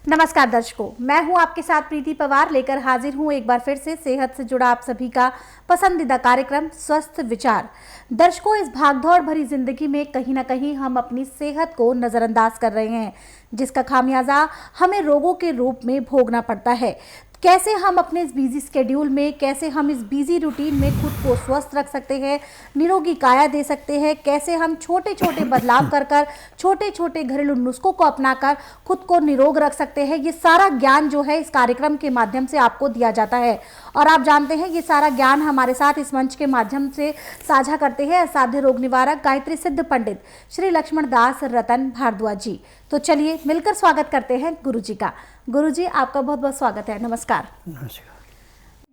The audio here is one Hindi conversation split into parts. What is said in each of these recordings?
नमस्कार दर्शकों, मैं हूं आपके साथ प्रीति पवार लेकर हाजिर हूं एक बार फिर से सेहत से जुड़ा आप सभी का पसंदीदा कार्यक्रम स्वस्थ विचार। दर्शकों, इस भागदौड़ भरी जिंदगी में कहीं ना कहीं हम अपनी सेहत को नजरअंदाज कर रहे हैं, जिसका खामियाजा हमें रोगों के रूप में भोगना पड़ता है। कैसे हम अपने इस बिजी स्केड्यूल में, कैसे हम इस बिजी रूटीन में खुद को स्वस्थ रख सकते हैं, निरोगी काया दे सकते हैं, कैसे हम छोटे छोटे बदलाव कर छोटे छोटे घरेलू नुस्खों को अपनाकर खुद को निरोग रख सकते हैं, ये सारा ज्ञान जो है इस कार्यक्रम के माध्यम से आपको दिया जाता है। और आप जानते हैं ये सारा ज्ञान हमारे साथ इस मंच के माध्यम से साझा करते हैं असाध्य रोग निवारक गायत्री सिद्ध पंडित श्री लक्ष्मण दास रतन भारद्वाज जी। तो चलिए मिलकर स्वागत करते हैं गुरुजी का। गुरुजी, आपका बहुत बहुत स्वागत है। नमस्कार। नमस्कार।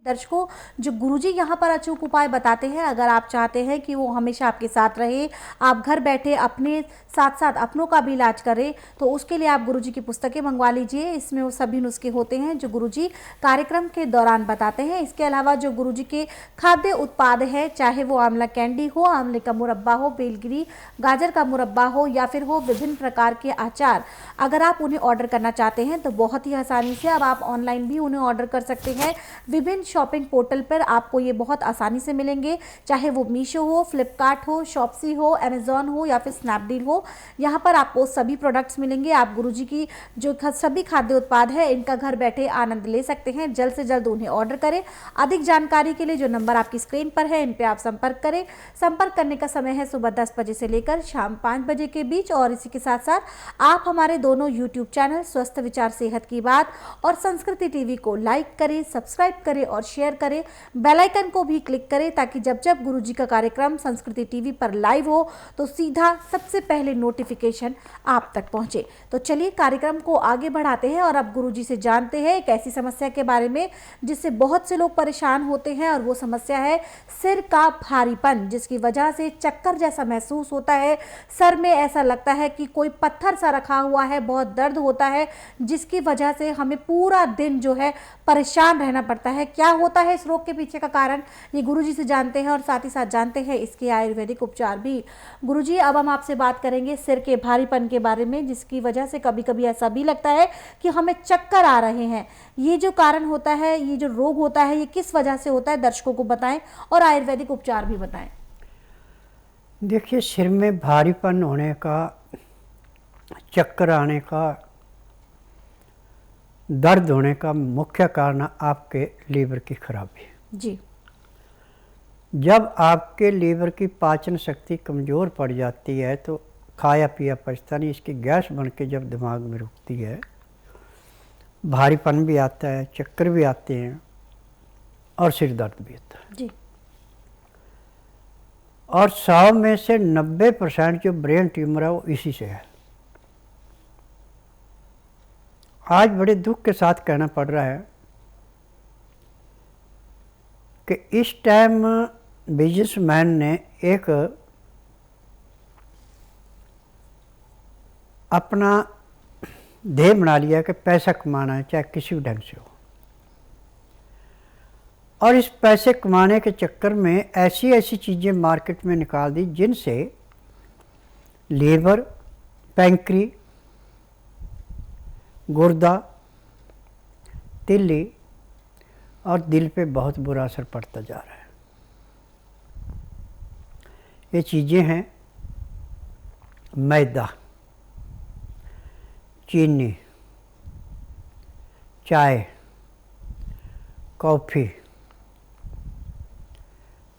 दर्शकों, जो गुरुजी यहाँ पर अचूक उपाय बताते हैं, अगर आप चाहते हैं कि वो हमेशा आपके साथ रहे, आप घर बैठे अपने साथ साथ अपनों का भी इलाज करें, तो उसके लिए आप गुरुजी की पुस्तकें मंगवा लीजिए। इसमें वो सभी नुस्खे होते हैं जो गुरुजी कार्यक्रम के दौरान बताते हैं। इसके अलावा जो गुरुजी के खाद्य उत्पाद है, चाहे वो आंवला कैंडी हो, आंवले का मुरब्बा हो, बेलगिरी गाजर का मुरब्बा हो, या फिर हो विभिन्न प्रकार के अचार, अगर आप उन्हें ऑर्डर करना चाहते हैं तो बहुत ही आसानी से अब आप ऑनलाइन भी उन्हें ऑर्डर कर सकते हैं। विभिन्न शॉपिंग पोर्टल पर आपको ये बहुत आसानी से मिलेंगे, चाहे वो मीशो हो, फ्लिपकार्ट हो, शॉप्सी हो, अमेजॉन हो या फिर स्नैपडील हो। यहाँ पर आपको सभी प्रोडक्ट्स मिलेंगे। आप गुरुजी की जो सभी खाद्य उत्पाद है इनका घर बैठे आनंद ले सकते हैं। जल्द से जल्द उन्हें ऑर्डर करें। अधिक जानकारी के लिए जो नंबर आपकी स्क्रीन पर है इन पर आप संपर्क करें। संपर्क करने का समय है सुबह 10 बजे से लेकर शाम 5 बजे के बीच। और इसी के साथ साथ आप हमारे दोनों यूट्यूब चैनल स्वस्थ विचार सेहत की बात और संस्कृति टीवी को लाइक करें, सब्सक्राइब करें और शेयर करें। बेल आइकन को भी क्लिक करें ताकि जब जब गुरुजी का कार्यक्रम संस्कृति टीवी पर लाइव हो तो सीधा सबसे पहले नोटिफिकेशन आप तक पहुंचे। तो चलिए कार्यक्रम को आगे बढ़ाते हैं और अब गुरुजी से जानते हैं एक ऐसी समस्या के बारे में जिससे बहुत से लोग परेशान होते हैं, और वो समस्या है सिर का भारीपन, जिसकी वजह से चक्कर जैसा महसूस होता है। सर में ऐसा लगता है कि कोई पत्थर सा रखा हुआ है, बहुत दर्द होता है, जिसकी वजह से हमें पूरा दिन जो है परेशान रहना पड़ता है। क्या होता है इस रोग के पीछे का कारण, ये गुरुजी से जानते हैं और साथ ही साथ जानते हैं इसके आयुर्वेदिक उपचार भी। गुरुजी, अब हम आपसे बात करेंगे सिर के भारीपन के बारे में, जिसकी वजह से कभी कभी ऐसा भी लगता है कि हमें चक्कर आ रहे हैं। ये जो कारण होता है, ये जो रोग होता है, ये किस वजह से होता है, दर्शकों को बताएं और आयुर्वेदिक उपचार भी बताएं। देखिए, सिर में भारीपन होने का, चक्कर आने का, दर्द होने का मुख्य कारण आपके लीवर की खराबी है जी। जब आपके लीवर की पाचन शक्ति कमज़ोर पड़ जाती है तो खाया पिया पचता नहीं, इसकी गैस बन के जब दिमाग में रुकती है, भारीपन भी आता है, चक्कर भी आते हैं और सिर दर्द भी होता है जी। और 100 में से 90% जो ब्रेन ट्यूमर है वो इसी से है। आज बड़े दुख के साथ कहना पड़ रहा है कि इस टाइम बिजनेसमैन ने एक अपना ध्येय बना लिया कि पैसा कमाना है, चाहे किसी भी ढंग से हो, और इस पैसे कमाने के चक्कर में ऐसी ऐसी चीज़ें मार्केट में निकाल दी जिनसे लीवर, पैंक्री, गुर्दा, तिल्ली और दिल पे बहुत बुरा असर पड़ता जा रहा है। ये चीज़ें हैं मैदा, चीनी, चाय, कॉफ़ी,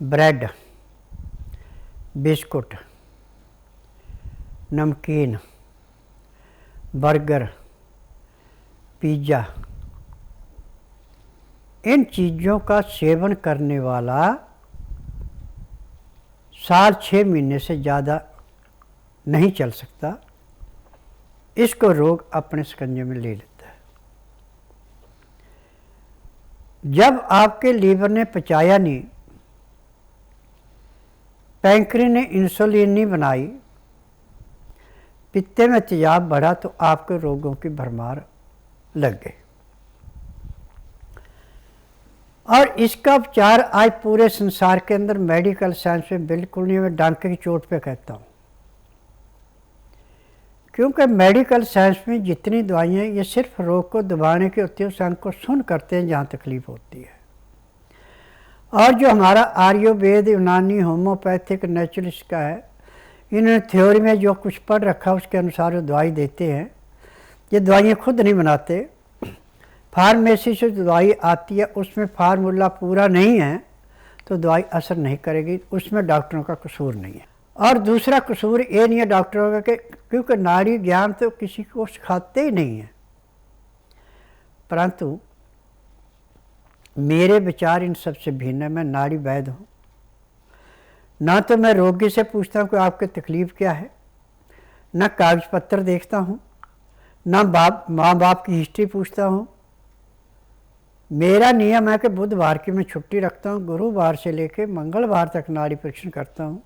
ब्रेड, बिस्कुट, नमकीन, बर्गर, पिज़्ज़ा, इन चीज़ों का सेवन करने वाला साल 6 महीने से ज़्यादा नहीं चल सकता, इसको रोग अपने शिकंजे में ले लेता है। जब आपके लीवर ने पचाया नहीं, पैंक्री ने इंसुलिन नहीं बनाई, पित्ते में तेजाब बढ़ा, तो आपके रोगों की भरमार लग गई। और इसका उपचार आज पूरे संसार के अंदर मेडिकल साइंस में बिल्कुल नहीं। मैं डांके की चोट पे कहता हूँ क्योंकि मेडिकल साइंस में जितनी दवाइयाँ ये सिर्फ रोग को दबाने की होती है, उस अंग को सुन करते हैं जहाँ तकलीफ होती है। और जो हमारा आयुर्वेद, यूनानी, होम्योपैथिक, नेचुरलिस्ट का है, इन्होंने थ्योरी में जो कुछ पढ़ रखा उसके अनुसार वो दवाई देते हैं। ये दवाइयाँ खुद नहीं बनाते, फार्मेसी से जो दवाई आती है उसमें फार्मूला पूरा नहीं है तो दवाई असर नहीं करेगी, उसमें डॉक्टरों का कसूर नहीं है। और दूसरा कसूर ये नहीं है डॉक्टरों का कि क्योंकि नाड़ी ज्ञान तो किसी को सिखाते ही नहीं है, परंतु मेरे विचार इन सबसे भिन्न है। मैं नाड़ी वैद्य हूँ, ना तो मैं रोगी से पूछता हूँ कि आपकी तकलीफ़ क्या है, ना कागज पत्र देखता हूँ, ना माँ बाप की हिस्ट्री पूछता हूँ। मेरा नियम है कि बुधवार की मैं छुट्टी रखता हूँ, गुरुवार से लेकर मंगलवार तक नाड़ी परीक्षण करता हूँ।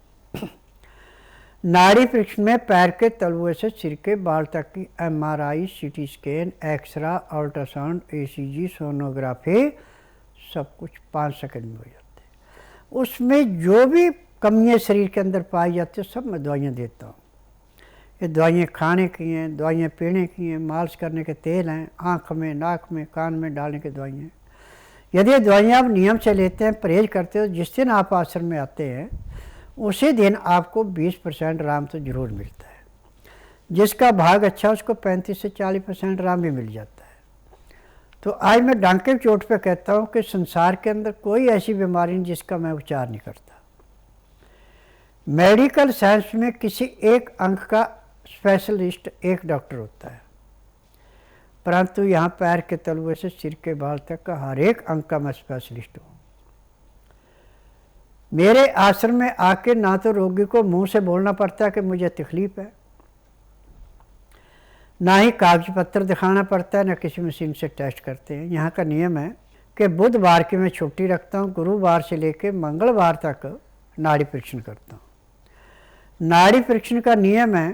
नाड़ी परीक्षण में पैर के तलुए से सिर के बाल तक की MRI, CT scan, x-ray, ultrasound, ECG, sonography सब कुछ 5 सेकंड में हो जाते हैं। उसमें जो भी कमियाँ शरीर के अंदर पाई जाती है सब मैं दवाइयाँ देता हूँ। ये दवाइयाँ खाने की हैं, दवाइयाँ पीने की हैं, मालिश करने के तेल हैं, आँख में, नाक में, कान में डालने की दवाइयाँ हैं। यदि ये दवाइयाँ आप नियम से लेते हैं, परहेज करते हो, जिस दिन आप आश्रम में आते हैं उसी दिन आपको 20% आराम तो ज़रूर मिलता है। जिसका भाग अच्छा उसको 35 से 40% आराम भी मिल जाता है। तो आज मैं डांके चोट पे कहता हूँ कि संसार के अंदर कोई ऐसी बीमारी नहीं जिसका मैं उपचार नहीं करता। मेडिकल साइंस में किसी एक अंग का स्पेशलिस्ट एक डॉक्टर होता है, परंतु यहाँ पैर के तलुए से सिर के बाल तक का हर एक अंग का मैं स्पेशलिस्ट हूँ। मेरे आश्रम में आके ना तो रोगी को मुंह से बोलना पड़ता है कि मुझे तकलीफ है, ना ही कागज पत्र दिखाना पड़ता है, ना किसी मशीन से टेस्ट करते हैं। यहाँ का नियम है कि बुधवार की मैं छुट्टी रखता हूँ, गुरुवार से लेकर मंगलवार तक नाड़ी परीक्षण करता हूँ। नाड़ी परीक्षण का नियम है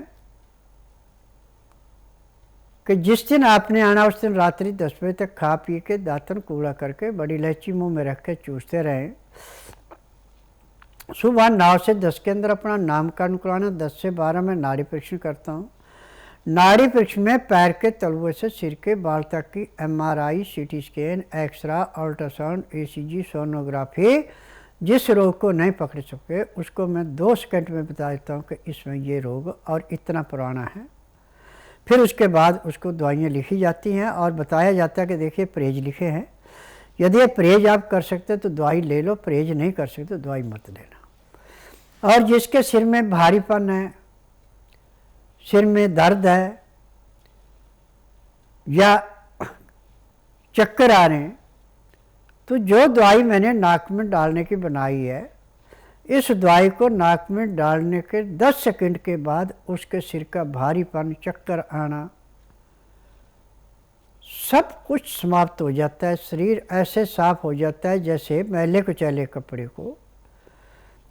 कि जिस दिन आपने आना उस दिन रात्रि 10 बजे तक खा पी के दातन कूड़ा करके बड़ी इलायची मुंह में रख के चूसते रहें। सुबह 9 से 10 के अंदर अपना नामकरण करवाना। 10 से 12 में नाड़ी परीक्षण करता हूँ। नाड़ी परीक्षण में पैर के तलुए से सिर के बाल तक की MRI, CT scan, x-ray, ultrasound, ECG, sonography जिस रोग को नहीं पकड़ सके उसको मैं 2 सेकंड में बता देता हूँ कि इसमें ये रोग और इतना पुराना है। फिर उसके बाद उसको दवाइयाँ लिखी जाती हैं और बताया जाता है कि देखिए परहेज लिखे हैं, यदि ये परहेज आप कर सकते तो दवाई ले लो, परहेज नहीं कर सकते तो दवाई मत लेना। और जिसके सिर में भारीपन है, सिर में दर्द है या चक्कर आ रहे हैं, तो जो दवाई मैंने नाक में डालने की बनाई है, इस दवाई को नाक में डालने के 10 सेकंड के बाद उसके सिर का भारीपन, चक्कर आना सब कुछ समाप्त हो जाता है। शरीर ऐसे साफ हो जाता है जैसे मैले कुचैले कपड़े को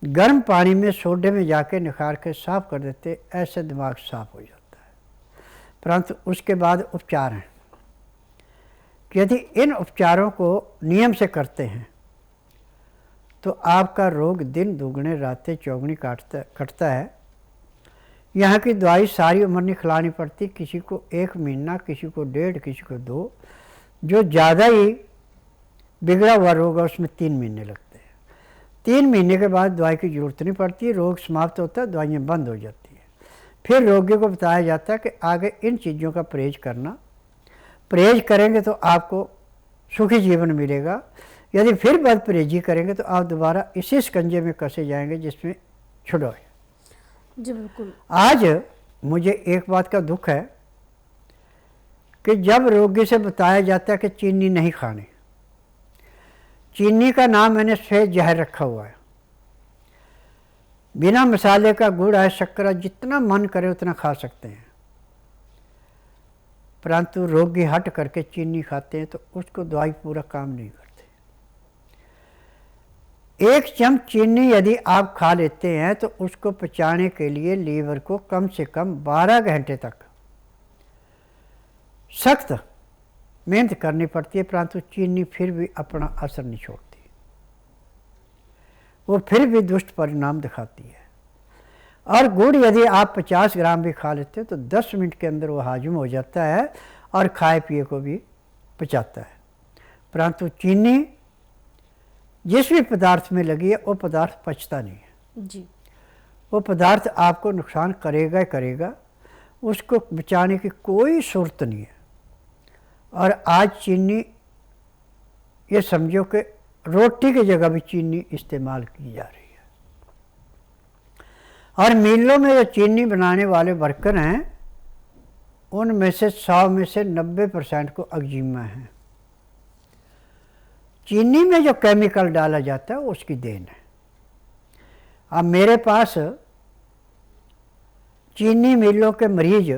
गर्म पानी में सोडे में जाके निखार के साफ कर देते, ऐसे दिमाग साफ हो जाता है। परंतु उसके बाद उपचार हैं। यदि इन उपचारों को नियम से करते हैं तो आपका रोग दिन दुगने रातें चौगुनी कटता है। यहाँ की दवाई सारी उम्र नहीं खिलानी पड़ती, किसी को 1 महीना, किसी को 1.5, किसी को 2, जो ज़्यादा ही बिगड़ा हुआ रोग है उसमें 3 महीने लगते हैं। 3 महीने के बाद दवाई की ज़रूरत नहीं पड़ती, रोग समाप्त होता है, दवाइयाँ बंद हो जाती हैं। फिर रोगी को बताया जाता है कि आगे इन चीज़ों का परहेज करना, परहेज करेंगे तो आपको सुखी जीवन मिलेगा। यदि फिर बद परहेजी करेंगे तो आप दोबारा इसी शिकंजे में कसे जाएंगे जिसमें छुड़ो है। जी बिल्कुल। आज मुझे एक बात का दुख है कि जब रोगी से बताया जाता है कि चीनी नहीं खानी, चीनी का नाम मैंने सफेद जहर रखा हुआ है, बिना मसाले का गुड़ है, शक्कर है, जितना मन करे उतना खा सकते हैं, परंतु रोगी हट करके चीनी खाते हैं तो उसको दवाई पूरा काम नहीं करती। 1 चम्मच चीनी यदि आप खा लेते हैं तो उसको पचाने के लिए लीवर को कम से कम 12 घंटे तक सख्त मेहनत करनी पड़ती है, परंतु चीनी फिर भी अपना असर नहीं छोड़ती, वो फिर भी दुष्ट परिणाम दिखाती है। और गुड़ यदि आप 50 ग्राम भी खा लेते हैं तो 10 मिनट के अंदर वो हाजिम हो जाता है और खाए पिए को भी पचाता है। परंतु चीनी जिस भी पदार्थ में लगी है वो पदार्थ पचता नहीं है जी। वो पदार्थ आपको नुकसान करेगा ही करेगा, उसको बचाने की कोई सूरत नहीं है। और आज चीनी ये समझो कि रोटी की जगह भी चीनी इस्तेमाल की जा रही है। और मिलों में जो चीनी बनाने वाले वर्कर हैं उनमें से 100 में से 90% को एक्जिमा है। चीनी में जो केमिकल डाला जाता है वो उसकी देन है। अब मेरे पास चीनी मिलों के मरीज,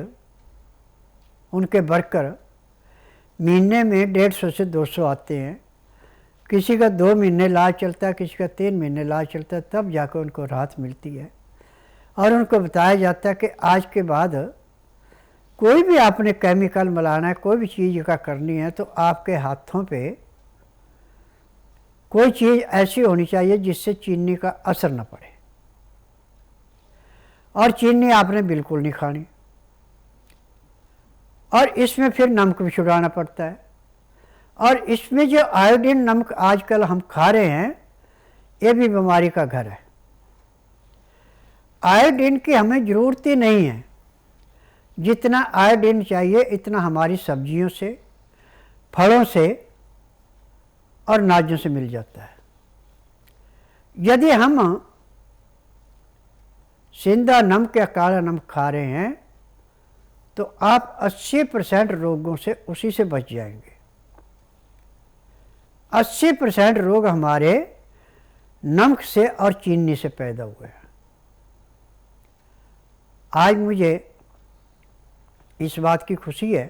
उनके वर्कर महीने में 150 से 200 आते हैं। किसी का 2 महीने इलाज चलता है, किसी का 3 महीने इलाज चलता है, तब जाकर उनको राहत मिलती है। और उनको बताया जाता है कि आज के बाद कोई भी आपने केमिकल मिलाना है, कोई भी चीज़ का करनी है तो आपके हाथों पे कोई चीज़ ऐसी होनी चाहिए जिससे चीनी का असर न पड़े। और चीनी आपने बिल्कुल नहीं खानी। और इसमें फिर नमक भी छुड़ाना पड़ता है। और इसमें जो आयोडीन नमक आजकल हम खा रहे हैं ये भी बीमारी का घर है। आयोडीन की हमें ज़रूरत ही नहीं है। जितना आयोडीन चाहिए इतना हमारी सब्जियों से, फलों से और नाजों से मिल जाता है। यदि हम सेंधा नमक या काला नमक खा रहे हैं तो आप 80% रोगों से उसी से बच जाएंगे। 80% रोग हमारे नमक से और चीनी से पैदा हुए हैं। आज मुझे इस बात की खुशी है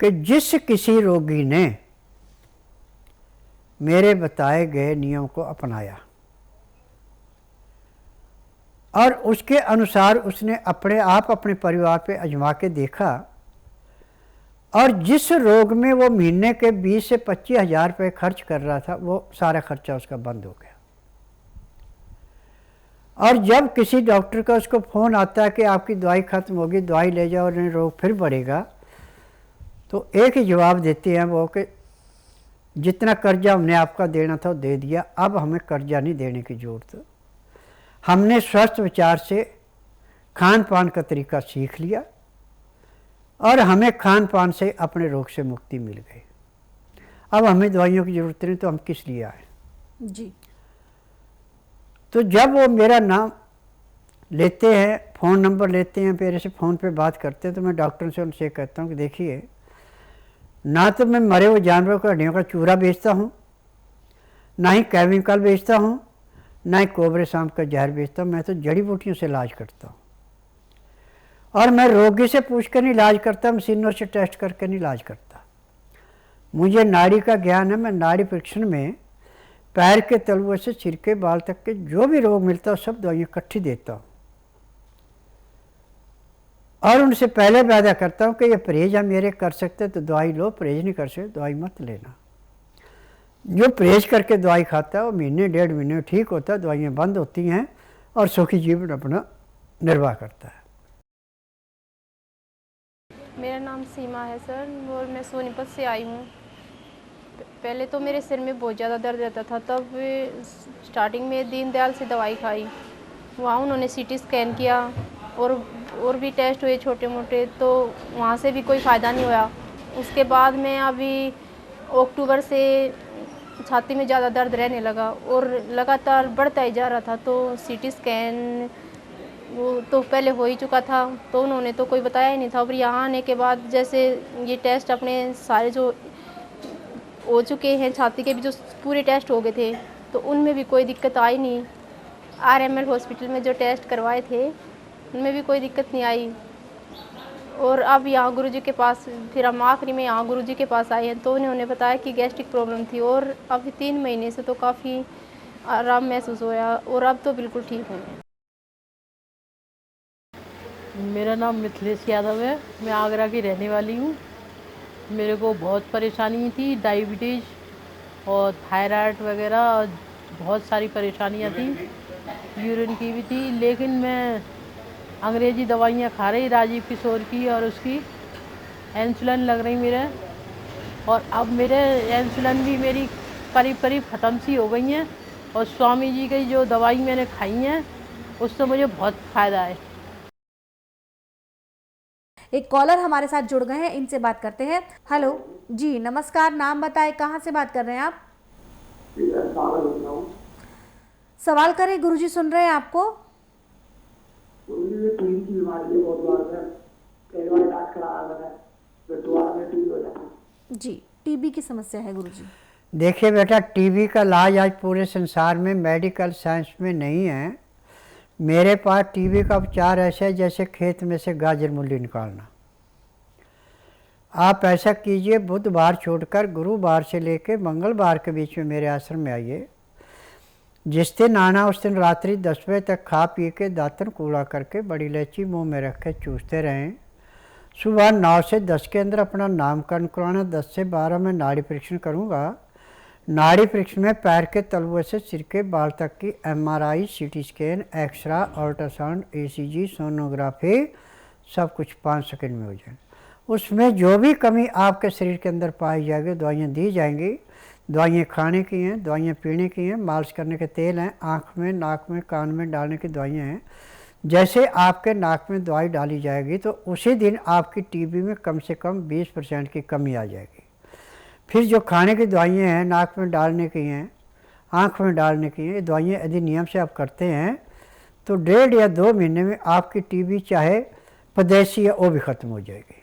कि जिस किसी रोगी ने मेरे बताए गए नियम को अपनाया और उसके अनुसार उसने अपने आप अपने परिवार पे आजमा के देखा और जिस रोग में वो महीने के 20 से 25 हज़ार रुपये खर्च कर रहा था वो सारा खर्चा उसका बंद हो गया। और जब किसी डॉक्टर का उसको फ़ोन आता है कि आपकी दवाई ख़त्म होगी, दवाई ले जाओ और रोग फिर बढ़ेगा, तो एक ही जवाब देते हैं वो कि जितना कर्जा हमने आपका देना था वो दे दिया, अब हमें कर्जा नहीं देने की ज़रूरत। हमने स्वस्थ विचार से खान पान का तरीका सीख लिया और हमें खान पान से अपने रोग से मुक्ति मिल गई। अब हमें दवाइयों की ज़रूरत नहीं, तो हम किस लिए आए जी। तो जब वो मेरा नाम लेते हैं, फ़ोन नंबर लेते हैं, मेरे से फ़ोन पे बात करते हैं, तो मैं डॉक्टर से उनसे कहता हूँ कि देखिए, ना तो मैं मरे हुए जानवरों का हड्डियों का चूरा बेचता हूँ, ना ही केमिकल बेचता हूँ, ना ही कोबरे सांप का जहर बेचता हूँ। मैं तो जड़ी बूटियों से इलाज करता हूँ। और मैं रोगी से पूछ कर नहीं इलाज करता, मशीनों से टेस्ट करके नहीं इलाज करता। मुझे नाड़ी का ज्ञान है। मैं नाड़ी परीक्षण में पैर के तलुए से सिर के बाल तक के जो भी रोग मिलता है सब दवाइयाँ इकट्ठी देता हूँ और उनसे पहले वादा करता हूँ कि ये परहेज हम मेरे कर सकते तो दवाई लो, परहेज नहीं कर सकते दवाई मत लेना। जो परहेज करके दवाई खाता है वो महीने 1.5 महीने में ठीक होता है, दवाइयाँ बंद होती हैं और सुखी जीवन अपना निर्वाह करता है। मेरा नाम सीमा है सर और मैं सोनीपत से आई हूँ। पहले तो मेरे सिर में बहुत ज़्यादा दर्द रहता था, तब स्टार्टिंग में दीनदयाल से दवाई खाई। वहाँ उन्होंने सीटी स्कैन किया और भी टेस्ट हुए छोटे मोटे, तो वहाँ से भी कोई फ़ायदा नहीं हुआ। उसके बाद मैं अभी अक्टूबर से छाती में ज़्यादा दर्द रहने लगा और लगातार बढ़ता ही जा रहा था। तो सीटी स्कैन वो तो पहले हो ही चुका था, तो उन्होंने तो कोई बताया ही नहीं था। और यहाँ आने के बाद जैसे ये टेस्ट अपने सारे जो हो चुके हैं, छाती के भी जो पूरे टेस्ट हो गए थे, तो उनमें भी कोई दिक्कत आई नहीं। RML हॉस्पिटल में जो टेस्ट करवाए थे उनमें भी कोई दिक्कत नहीं आई। और अब यहाँ गुरुजी के पास, फिर हम आखिरी में यहाँ गुरुजी के पास आए हैं, तो उन्होंने बताया कि गैस्ट्रिक प्रॉब्लम थी और अब 3 महीने से तो काफ़ी आराम महसूस होया और अब तो बिल्कुल ठीक हूँ। मेरा नाम मिथिलेश यादव है। मैं आगरा की रहने वाली हूँ। मेरे को बहुत परेशानी थी, डायबिटीज़ और थायराइड वगैरह और बहुत सारी परेशानियाँ थी। यूरिन की भी थी, लेकिन मैं अंग्रेजी दवाइयाँ खा रही राजीव किशोर की, और उसकी इंसुलिन लग रही मेरे, और अब मेरे इंसुलिन भी मेरी करीब करीब ख़त्म सी हो गई हैं, और स्वामी जी की जो दवाई मैंने खाई हैं उससे मुझे बहुत फ़ायदा है। एक कॉलर हमारे साथ जुड़ गए हैं, इनसे बात करते हैं। हेलो जी, नमस्कार, नाम बताएं, कहाँ से बात कर रहे हैं आप? सवाल करें, गुरुजी सुन रहे हैं आपको। टीबी की बीमारी है, बहुत बार है, कई बार इलाज कराया मैंने, फिर दोबारा में टीबी हो जाता है। जी, टीबी की समस्या है गुरुजी। देखिए बेटा, टीबी का इलाज आज पूरे संसार में मेडिकल साइंस में नहीं है। मेरे पास टीबी का उपचार ऐसा है जैसे खेत में से गाजर मूली निकालना। आप ऐसा कीजिए, बुधवार छोड़कर गुरुवार से लेकर मंगलवार के बीच में मेरे आश्रम में आइए। जिस दिन आना उस दिन रात्रि 10 बजे तक खा पी के दातन कूड़ा करके बड़ी इलायची मुंह में रख के चूसते रहें। सुबह 9 से 10 के अंदर अपना नामकरण करवाना। 10 से 12 में नाड़ी परीक्षण करूँगा। नाड़ी परीक्षण में पैर के तलुए से सिर के बाल तक की MRI, CT scan, x-ray, ultrasound, ECG, sonography सब कुछ 5 सेकंड में हो जाए। उसमें जो भी कमी आपके शरीर के अंदर पाई जाएगी दवाइयाँ दी जाएंगी। दवाइयाँ खाने की हैं, दवाइयाँ पीने की हैं, मालिश करने के तेल हैं, आँख में, नाक में, कान में डालने की दवाइयाँ हैं। जैसे आपके नाक में दवाई डाली जाएगी तो उसी दिन आपकी टीबी में कम से कम 20% की कमी आ जाएगी। फिर जो खाने की दवाइयाँ हैं, नाक में डालने की हैं, आँख में डालने की हैं, ये दवाइयाँ यदि नियम से आप करते हैं तो 1.5 या 2 महीने में आपकी टीबी चाहे पदेसी है वो भी ख़त्म हो जाएगी।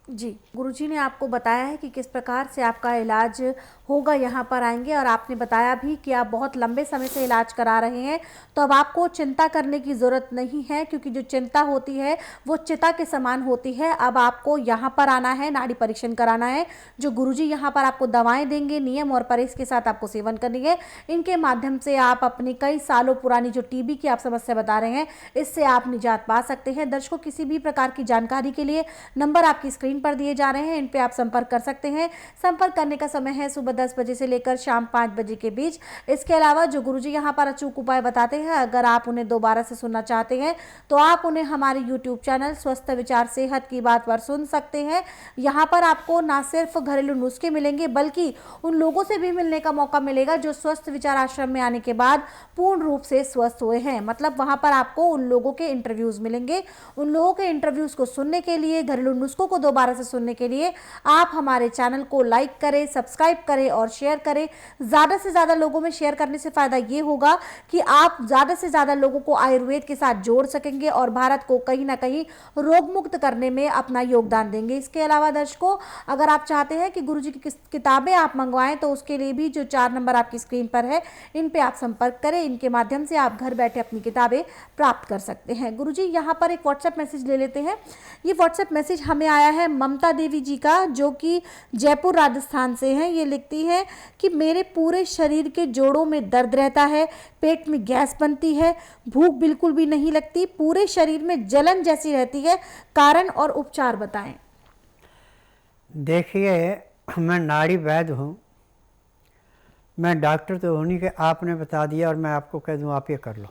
जी, गुरुजी ने आपको बताया है कि किस प्रकार से आपका इलाज होगा, यहाँ पर आएंगे, और आपने बताया भी कि आप बहुत लंबे समय से इलाज करा रहे हैं, तो अब आपको चिंता करने की ज़रूरत नहीं है, क्योंकि जो चिंता होती है वो चिता के समान होती है। अब आपको यहाँ पर आना है, नाड़ी परीक्षण कराना है। जो गुरुजी यहाँ पर आपको दवाएं देंगे, नियम और परहेज के साथ आपको सेवन करनी है। इनके माध्यम से आप अपनी कई सालों पुरानी जो टीबी की आप समस्या बता रहे हैं, इससे आप निजात पा सकते हैं। दर्शकों, किसी भी प्रकार की जानकारी के लिए नंबर आपकी स्क्रीन पर दिए जा रहे हैं, इन पे आप संपर्क कर सकते हैं। संपर्क करने का समय है सुबह 10 बजे से लेकर शाम 5 बजे के बीच। इसके अलावा जो गुरुजी यहाँ पर अचूक उपाय बताते हैं, अगर आप उन्हें दोबारा से सुनना चाहते हैं तो आप उन्हें हमारे YouTube चैनल स्वस्थ विचार सेहत की बात पर सुन सकते हैं। यहाँ पर आपको ना सिर्फ घरेलू नुस्खे मिलेंगे, बल्कि उन लोगों से भी मिलने का मौका मिलेगा जो स्वस्थ विचार आश्रम में आने के बाद पूर्ण रूप से स्वस्थ हुए हैं। मतलब वहाँ पर आपको उन लोगों के इंटरव्यूज़ मिलेंगे। उन लोगों के इंटरव्यूज़ को सुनने के लिए, घरेलू नुस्खों को दोबारा से सुनने के लिए आप हमारे चैनल को लाइक करें, सब्सक्राइब करें और शेयर करें। ज़्यादा से ज़्यादा लोगों में शेयर करने से फ़ायदा ये होगा कि आप ज़्यादा से ज़्यादा लोगों को आयुर्वेद के साथ जोड़ सकेंगे और भारत को कहीं ना कहीं रोग मुक्त करने में अपना योगदान देंगे। इसके अलावा दर्शकों, अगर आप चाहते हैं कि गुरुजी की किताबें आप मंगवाएं तो उसके लिए भी जो 4 नंबर आपकी स्क्रीन पर है, इन पे आप संपर्क करें। इनके माध्यम से आप घर बैठे अपनी किताबें प्राप्त कर सकते हैं। गुरुजी, यहाँ पर एक व्हाट्सएप मैसेज ले लेते हैं। ये व्हाट्सएप मैसेज हमें आया है ममता देवी जी का, जो कि जयपुर राजस्थान से हैं। ये लिखती हैं कि मेरे पूरे शरीर के जोड़ों में दर्द रहता है, पेट में गैस बनती है, भूख बिल्कुल भी नहीं लगती, पूरे शरीर में जलन जैसी रहती है, कारण और उपचार बताएं। देखिए, मैं नाड़ी वैद्य हूँ, मैं डॉक्टर तो हूँ नहीं कि आपने बता दिया और मैं आपको कह दूँ आप ये कर लो।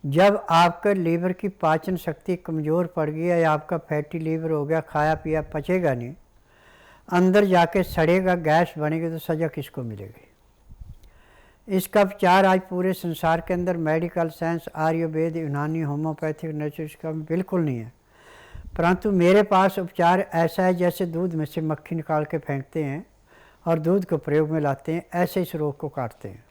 जब आपका लीवर की पाचन शक्ति कमज़ोर पड़ गई है या आपका फैटी लीवर हो गया, खाया पिया पचेगा नहीं, अंदर जाके सड़ेगा, गैस बनेगी, तो सज़ा किसको मिलेगी? इसका उपचार आज पूरे संसार के अंदर मेडिकल साइंस, आयुर्वेद, यूनानी, होम्योपैथिक, नेचुरल का बिल्कुल नहीं है। परंतु मेरे पास उपचार ऐसा है जैसे दूध में से मक्खी निकाल के फेंकते हैं और दूध को प्रयोग में लाते हैं, ऐसे इस रोग को काटते हैं।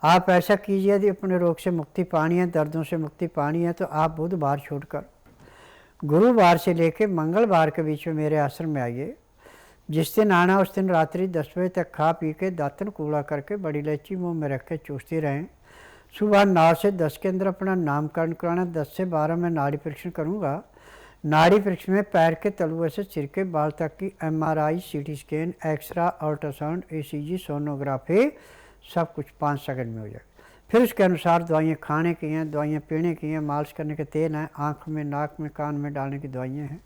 आप ऐसा कीजिए, यदि अपने रोग से मुक्ति पानी है, दर्दों से मुक्ति पानी है, तो आप बुधवार छोड़कर गुरुवार से लेकर मंगलवार के बीच में मेरे आश्रम में आइए। जिस दिन आना उस दिन रात्रि 10 बजे तक खा पी के दातन कूड़ा करके बड़ी इलायची मुंह में रख के चूसती रहें। सुबह 9 से 10 के अंदर अपना नामकरण कराना। 10 से 12 में नाड़ी परीक्षण करूँगा। नाड़ी परीक्षण में पैर के तलुए से सिर के बाल तक की MRI, CT scan, x-ray, ultrasound, ECG, sonography सब कुछ 5 सेकंड में हो जाएगा। फिर उसके अनुसार दवाइयाँ खाने की हैं, दवाइयाँ पीने की हैं, मालिश करने के तेल हैं, आँख में, नाक में, कान में डालने की दवाइयाँ हैं।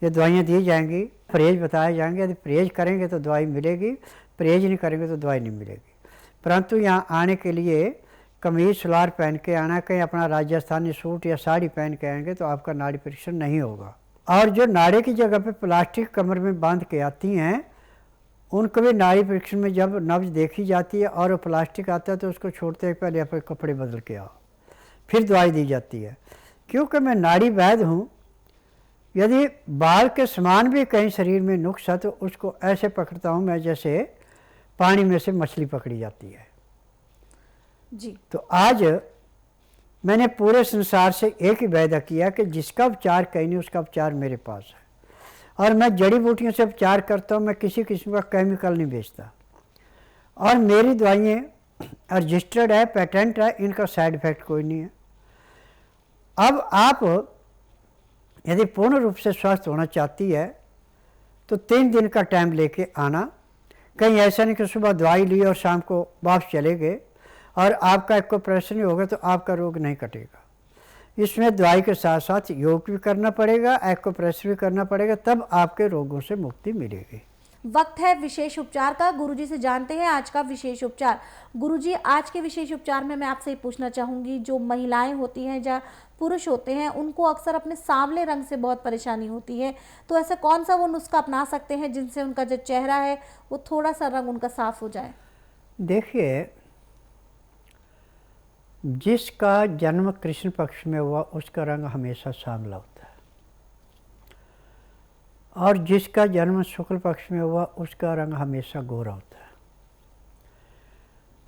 ये दवाइयाँ दी जाएंगी, परहेज बताए जाएंगे। यदि परहेज करेंगे तो दवाई मिलेगी, परहेज नहीं करेंगे तो दवाई नहीं मिलेगी। परंतु यहाँ आने के लिए कमीज सलवार पहन के आना, कहीं अपना राजस्थानी सूट या साड़ी पहन के आएंगे तो आपका नाड़ी परीक्षण नहीं होगा। और जो नाड़े की जगह पे प्लास्टिक कमर में बांध के आती हैं, उनको भी नाड़ी परीक्षण में जब नब्ज देखी जाती है और वो प्लास्टिक आता है तो उसको छोड़ते हैं, पहले अपने कपड़े बदल के आओ, फिर दवाई दी जाती है। क्योंकि मैं नाड़ी वैद्य हूँ, यदि बाल के समान भी कहीं शरीर में नुक्स है तो उसको ऐसे पकड़ता हूँ मैं जैसे पानी में से मछली पकड़ी जाती है जी। तो आज मैंने पूरे संसार से एक ही वायदा किया कि जिसका उपचार कहीं नहीं उसका उपचार मेरे पास है। और मैं जड़ी बूटियों से उपचार करता हूँ, मैं किसी किस्म का केमिकल नहीं बेचता। और मेरी दवाइयाँ रजिस्टर्ड है, पेटेंट है, इनका साइड इफ़ेक्ट कोई नहीं है। अब आप यदि पूर्ण रूप से स्वस्थ होना चाहती है तो 3 दिन का टाइम लेके आना। कहीं ऐसा नहीं कि सुबह दवाई ली और शाम को वापस चले गए और आपका एक ऑपरेशन नहीं होगा तो आपका रोग नहीं कटेगा। इसमें दवाई के साथ साथ योग भी करना पड़ेगा, एक्यूप्रेशर भी करना पड़ेगा, तब आपके रोगों से मुक्ति मिलेगी। वक्त है विशेष उपचार का। गुरुजी से जानते हैं आज का विशेष उपचार। गुरुजी, आज के विशेष उपचार में मैं आपसे पूछना चाहूँगी, जो महिलाएं होती हैं या पुरुष होते हैं, उनको अक्सर अपने सांवले रंग से बहुत परेशानी होती है, तो ऐसा कौन सा वो नुस्खा अपना सकते हैं जिनसे उनका जो चेहरा है वो थोड़ा सा रंग उनका साफ हो जाए? देखिए, जिसका जन्म कृष्ण पक्ष में हुआ उसका रंग हमेशा सांवला होता है, और जिसका जन्म शुक्ल पक्ष में हुआ उसका रंग हमेशा गोरा होता है।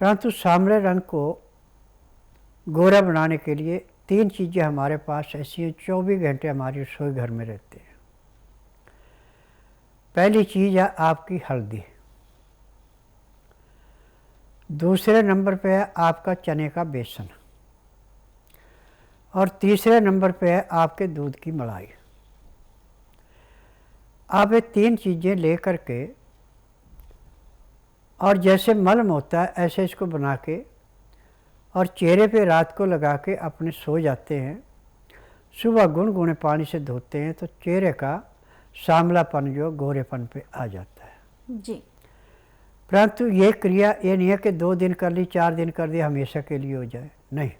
परंतु सांवले रंग को गोरा बनाने के लिए 3 चीज़ें हमारे पास ऐसी हैं, 24 घंटे हमारी रसोई घर में रहते हैं। पहली चीज़ है आपकी हल्दी, दूसरे नंबर पे है आपका चने का बेसन, और तीसरे नंबर पे है आपके दूध की मलाई। आप ये 3 चीज़ें ले कर के, और जैसे मलम होता है ऐसे इसको बना के और चेहरे पे रात को लगा के अपने सो जाते हैं। सुबह गुनगुने पानी से धोते हैं तो चेहरे का सांवलापन जो गोरेपन पे आ जाता है जी। परंतु ये क्रिया ये नहीं है कि 2 दिन कर ली, 4 दिन कर दी, हमेशा के लिए हो जाए, नहीं।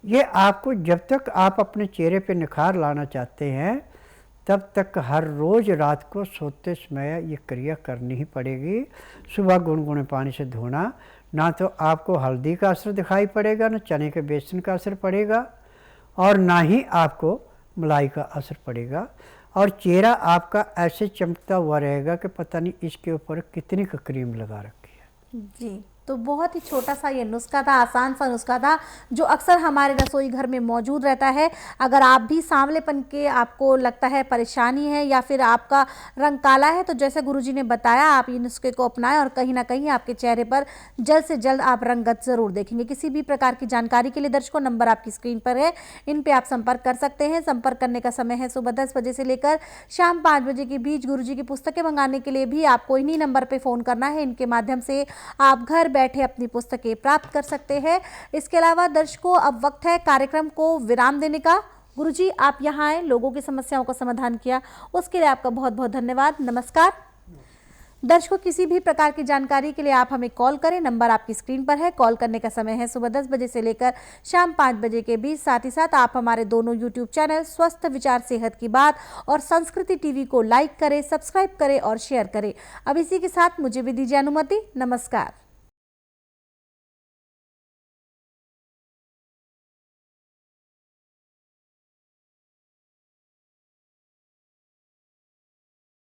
ये आपको जब तक आप अपने चेहरे पे निखार लाना चाहते हैं तब तक हर रोज़ रात को सोते समय ये क्रिया करनी ही पड़ेगी। सुबह गुनगुने पानी से धोना, ना तो आपको हल्दी का असर दिखाई पड़ेगा, ना चने के बेसन का असर पड़ेगा, और ना ही आपको मलाई का असर पड़ेगा, और चेहरा आपका ऐसे चमकता हुआ रहेगा कि पता नहीं इसके ऊपर कितनी का क्रीम लगा रखी है। जी, तो बहुत ही छोटा सा ये नुस्खा था, आसान सा नुस्खा था जो अक्सर हमारे रसोई घर में मौजूद रहता है। अगर आप भी सांवलेपन के आपको लगता है परेशानी है या फिर आपका रंग काला है, तो जैसे गुरुजी ने बताया आप ये नुस्खे को अपनाएं और कहीं ना कहीं आपके चेहरे पर जल्द से जल्द आप रंगत ज़रूर देखेंगे। किसी भी प्रकार की जानकारी के लिए दर्शकों नंबर आपकी स्क्रीन पर है, इन पर आप संपर्क कर सकते हैं। संपर्क करने का समय है सुबह 10 बजे से लेकर शाम 5 बजे के बीच। गुरुजी की पुस्तकें मंगाने के लिए भी आपको इन्हीं नंबर पर फ़ोन करना है। इनके माध्यम से आप घर बैठे अपनी पुस्तकें प्राप्त कर सकते हैं। इसके अलावा दर्शकों अब वक्त है कार्यक्रम को विराम देने का। गुरुजी आप यहाँ आए, लोगों की समस्याओं का समाधान किया, उसके लिए आपका बहुत बहुत धन्यवाद। नमस्कार। दर्शकों किसी भी प्रकार की जानकारी के लिए आप हमें कॉल करें, नंबर आपकी स्क्रीन पर है। कॉल करने का समय है सुबह 10 बजे से लेकर शाम 5 बजे के बीच। साथ ही साथ आप हमारे दोनों यूट्यूब चैनल स्वस्थ विचार सेहत की बात और संस्कृति टीवी को लाइक करें, सब्सक्राइब करें और शेयर करें। अब इसी के साथ मुझे भी दीजिए अनुमति। नमस्कार।